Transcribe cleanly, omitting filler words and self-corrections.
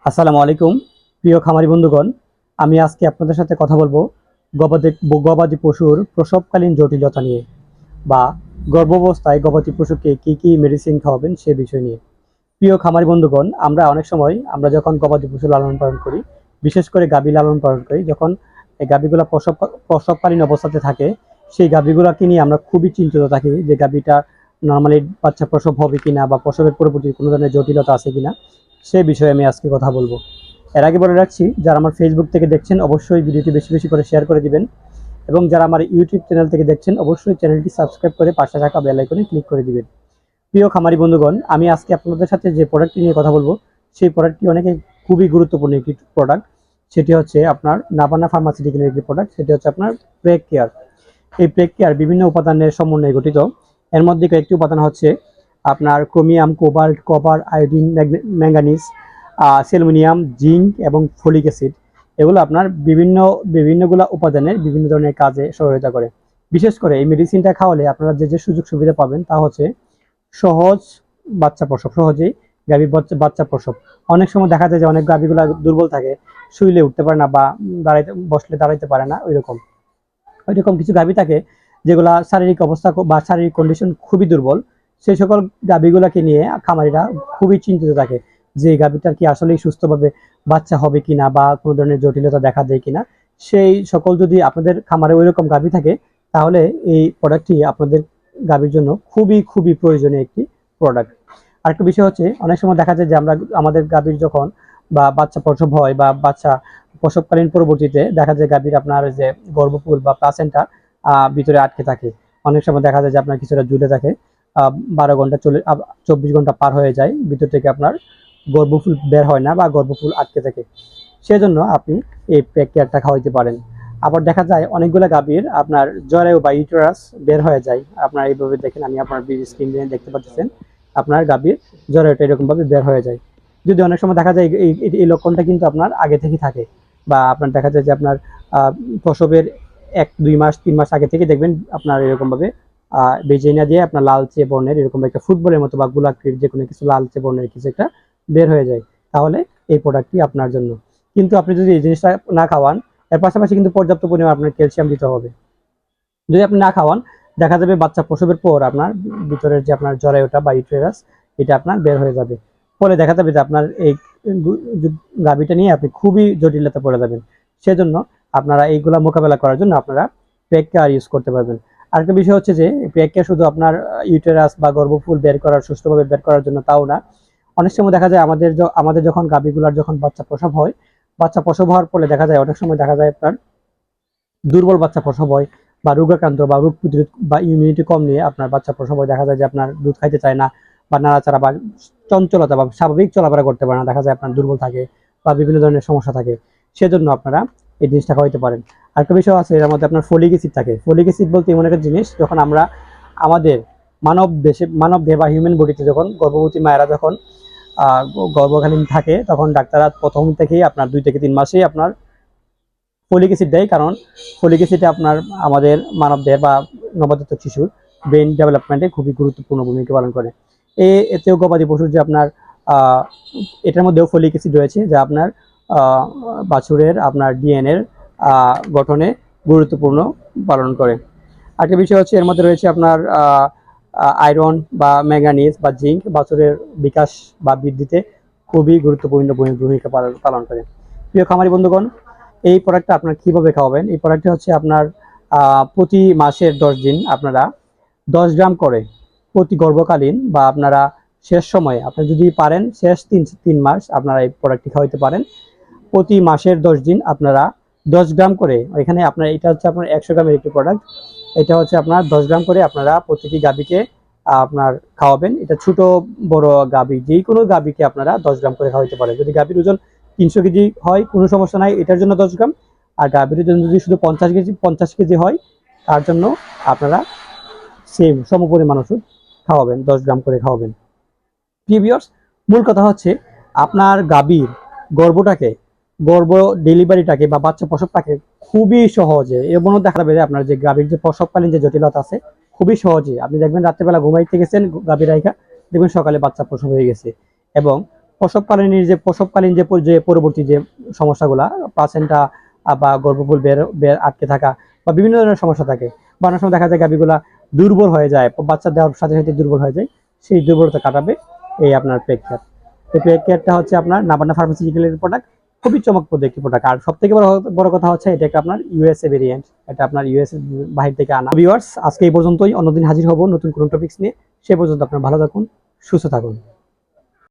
আসসালামু আলাইকুম প্রিয় খামারি বন্ধুগণ। আমি আজকে আপনাদের সাথে কথা বলবো গবাদি গবাদি পশুর প্রসবকালীন জটিলতা নিয়ে বা গর্ভাবস্থায় গবাদি পশুকে কি কি মেডিসিন খাওয়াবেন সে বিষয় নিয়ে। প্রিয় খামারি বন্ধুগণ, আমরা অনেক সময় যখন গবাদি পশু লালন পালন করি, বিশেষ করে গাভী লালন পালন করি, যখন এই গাভীগুলা প্রসবকালীন অবস্থাতে থাকে, সেই গাভীগুলাকে নিয়ে আমরা খুবই চিন্তিত থাকি যে গাভীটা নর্মালি বাচ্চা প্রসব হবে কিনা বা প্রসবের পরবর্তী কোনো ধরনের জটিলতা আছে কিনা, সে বিষয়ে আমি আজকে কথা বলবো। এর আগে বলে রাখছি, যারা আমার ফেসবুক থেকে দেখছেন অবশ্যই ভিডিওটি বেশি বেশি করে শেয়ার করে দিবেন, এবং যারা আমার ইউটিউব চ্যানেল থেকে দেখছেন অবশ্যই চ্যানেলটি সাবস্ক্রাইব করে পাশে থাকা বেল আইকনে ক্লিক করে দিবেন। প্রিয় খামারি বন্ধুগণ, আমি আজকে আপনাদের সাথে যে প্রোডাক্টটি নিয়ে কথা বলবো, সেই প্রোডাক্টটি অনেকে খুবই গুরুত্বপূর্ণ একটি প্রোডাক্ট। সেটি হচ্ছে আপনার নাভানা ফার্মাসিউটিক্যালের একটি প্রোডাক্ট, সেটি হচ্ছে আপনার প্রেক কেয়ার। এই প্রেক কেয়ার বিভিন্ন উপাদানের সমন্বয়ে গঠিত। এর মধ্যে কয়েকটি উপাদান হচ্ছে আপনার chromium, cobalt, copper, iodine, manganese, selenium, zinc এবং ফলিক অ্যাসিড। এগুলো আপনার বিভিন্নগুলা উপাদানের বিভিন্ন ধরনের কাজে সহায়তা করে। বিশেষ করে এই মেডিসিনটা খাওয়ালে আপনারা যে যে সুযোগ সুবিধা পাবেন তা হচ্ছে সহজ বাচ্চা প্রসব, সহজেই গাভীর বাচ্চা প্রসব। অনেক সময় দেখা যায় যে অনেক গাভীগুলা দুর্বল থাকে, শুইলে উঠতে পারে না বা বসলে দাঁড়াইতে পারে না, ওইরকম কিছু গাভী থাকে যেগুলা শারীরিক অবস্থা বা শারীরিক কন্ডিশন খুবই দুর্বল। সেই সকল গাভীগুলাকে নিয়ে খামারিরা খুবই চিন্তিত থাকে যে গাভীটার কি আসলেই সুস্থভাবে বাচ্চা হবে কিনা বা কোনো ধরনের জটিলতা দেখা দেয় কিনা। সেই সকল যদি আপনাদের খামারে ওইরকম গাভী থাকে, তাহলে এই প্রোডাক্টটি আপনাদের গাভীর জন্য খুবই খুবই প্রয়োজনীয় একটি প্রোডাক্ট। আরেকটা বিষয় হচ্ছে, অনেক সময় দেখা যায় যে আমাদের গাভীর যখন বা বাচ্চা প্রসব হয় বা বাচ্চা প্রসবকালীন পরবর্তীতে দেখা যায় গাভীর আপনার যে গর্ভপুল বা প্লাসেন্টা ভিতরে আটকে থাকে। অনেক সময় দেখা যায় যে আপনার কিছুটা ঝুলে থাকে, 12 ঘন্টা 24 ঘন্টা পার হয়ে যায়, ভিতর থেকে আপনার গর্ভফুল বের হয় না বা গর্ভফুল আটকে থাকে। সেজন্য আপনি এই প্রেক কেয়ারটা খাওয়াইতে পারেন। আবার দেখা যায় অনেকগুলো গাভীর আপনার জরায়ু বা ইউটেরাস বের হয়ে যায়। আপনার এইভাবে দেখেন, আমি আপনার স্ক্রিনে দেখতে পাচ্ছেন আপনার গাভীর জরায়ুটা এরকম ভাবে বের হয়ে যায়। যদি অনেক সময় দেখা যায় এই লক্ষণটা কিন্তু আপনার আগে থেকে থাকে, বা আপনার দেখা যায় যে আপনার প্রসবের 1-2 মাস 3 মাস আগে থেকে দেখবেন আপনার এরকম ভাবে বেজেনা দিয়ে আপনার লালচে বর্ণের এরকম একটা ফুটবলের মতো বা গোলাকৃতির যে কোনো কিছু লালচে বর্ণের কিছু একটা বের হয়ে যায়। তাহলে এই প্রোডাক্টটি আপনার জন্য। কিন্তু আপনি যদি এই জিনিসটা না খাওয়ান, এর পাশাপাশি কিন্তু পর্যাপ্ত পরিমাণ আপনার ক্যালসিয়াম দিতে হবে। যদি আপনি না খাওয়ান, দেখা যাবে বাচ্চা প্রসবের পর আপনার ভিতরের যে আপনার জরায়ুটা বা ইউটেরাস, এটা আপনার বের হয়ে যাবে। ফলে দেখা যাবে যে আপনার এই গাভীটা নিয়ে আপনি খুবই জটিলতা পড়ে যাবেন। সেজন্য আপনারা এইগুলা মোকাবেলা করার জন্য আপনারা প্রেক কেয়ার ইউজ করতে পারবেন। আরেকটা বিষয় হচ্ছে যে প্রেক কেয়ার শুধু আপনার ইউটেরাস বা গর্ভফুল বের করার, সুস্থভাবে বের করার জন্য তাও না। অনেক সময় দেখা যায় আমাদের যখন গাভীগুলার যখন বাচ্চা প্রসব হয়, বাচ্চা প্রসব হওয়ার পরে দেখা যায় অনেক সময় দেখা যায় আপনার দুর্বল বাচ্চা প্রসব হয় বা রোগাক্রান্ত বা রোগ প্রতিরোধ বা ইমিউনিটি কম নিয়ে আপনার বাচ্চা প্রসব হয়। দেখা যায় যে আপনার দুধ খাইতে চায় না বা নাড়াচাড়া বা চঞ্চলতা বা স্বাভাবিক চলাফেরা করতে পারে না, দেখা যায় আপনার দুর্বল থাকে বা বিভিন্ন ধরনের সমস্যা থাকে। সেজন্য আপনারা এই জিনিসটা খাওয়াইতে পারেন। আরেকটা বিষয় আছে, এর মধ্যে আপনার ফলিক অ্যাসিড থাকে। ফলিক অ্যাসিড বলতে এমন একটা জিনিস, যখন আমরা আমাদের মানব দেহ বা হিউম্যান বডিতে যখন গর্ভবতী মায়েরা যখন গর্ভকালীন থাকে, তখন ডাক্তাররা প্রথম থেকেই আপনার 2 থেকে 3 মাসেই আপনার ফলিক অ্যাসিড দেয়। কারণ ফলিক অ্যাসিডে আপনার আমাদের মানবদেহ বা নবজাতক শিশুর ব্রেন ডেভেলপমেন্টে খুবই গুরুত্বপূর্ণ ভূমিকা পালন করে। এতেও গবাদি পশুর যে আপনার আহ, এটার মধ্যেও ফলিক অ্যাসিড রয়েছে, যা আপনার বাছুরের আপনার ডিএনএর গঠনে গুরুত্বপূর্ণ পালন করে। আরেকটা বিষয় হচ্ছে, এর মধ্যে রয়েছে আপনার আয়রন বা ম্যাঙ্গানিজ বা জিঙ্ক, বাছুরের বিকাশ বা বৃদ্ধিতে খুবই গুরুত্বপূর্ণ ভূমিকা পালন করে। প্রিয় খামারি বন্ধুগণ, এই প্রোডাক্টটা আপনার কিভাবে খাওয়াবেন? এই প্রোডাক্টটা হচ্ছে আপনার প্রতি মাসের 10 দিন আপনারা 10 গ্রাম করে প্রতি গর্ভকালীন বা আপনারা শেষ সময়ে, আপনি যদি পারেন শেষ 3 মাস আপনারা এই প্রোডাক্টটি খাওয়াইতে পারেন। প্রতি মাসের 10 দিন আপনারা 10 গ্রাম করে, এখানে আপনার এটা হচ্ছে আপনার 100 গ্রামের একটি প্রোডাক্ট। এটা হচ্ছে আপনার 10 গ্রাম করে আপনারা প্রতিটি গাভীকে আপনার খাওয়াবেন। এটা ছোট বড় গাভী যে কোনো গাভীকে আপনারা 10 গ্রাম করে খাওয়াইতে পারেন। যদি গাভীর ওজন 300 কেজি হয় কোনো সমস্যা নাই, এটার জন্য 10 গ্রাম। আর গাভীর ওজন যদি শুধু 50 কেজি হয়, তার জন্য আপনারা সেম সমপরিমাণ ওষুধ খাওয়াবেন, 10 গ্রাম করে খাওয়াবেন। প্রিভিয়াস মূল কথা হচ্ছে, আপনার গাভীর গর্ভটাকে গর্ভ ডেলিভারিটাকে বা বাচ্চা প্রসবটাকে খুবই সহজে, এমনও দেখা যাবে যে আপনার যে গাভীর যে প্রসবকালীন যে জটিলতা আছে, খুবই সহজে আপনি দেখবেন রাত্রেবেলা ঘুমাইতে গেছেন গাভীর রাইখা, দেখবেন সকালে বাচ্চা প্রসব হয়ে গেছে। এবং প্রসবকালীন যে পরবর্তী যে সমস্যাগুলা, প্লাসেন্টা বা গর্ভফুল বের বের আটকে থাকা বা বিভিন্ন ধরনের সমস্যা থাকে, বা অনেক সময় দেখা যায় গাভীগুলা দুর্বল হয়ে যায়, বাচ্চা দেওয়ার সাথে সাথে দুর্বল হয়ে যায়, সেই দুর্বলতা কাটাবে এই আপনার পেক কেয়ার। এই পেক কেয়ারটা হচ্ছে আপনার নাবার্না ফার্মাসিউটিক্যালের প্রোডাক্ট, খুবই চমকপ্রদ একটি প্রোডাক্ট। আর সব থেকে বড় কথা হচ্ছে এটা একটা আপনার ইউএসএ ভেরিয়েন্ট, এটা আপনার ইউএসএ বাহির থেকে আনা। ভিউয়ার্স, আজকে এই পর্যন্তই, অন্যদিন হাজির হব নতুন কোনো টপিকস নিয়ে। সে পর্যন্ত আপনার ভালো থাকুন, সুস্থ থাকুন।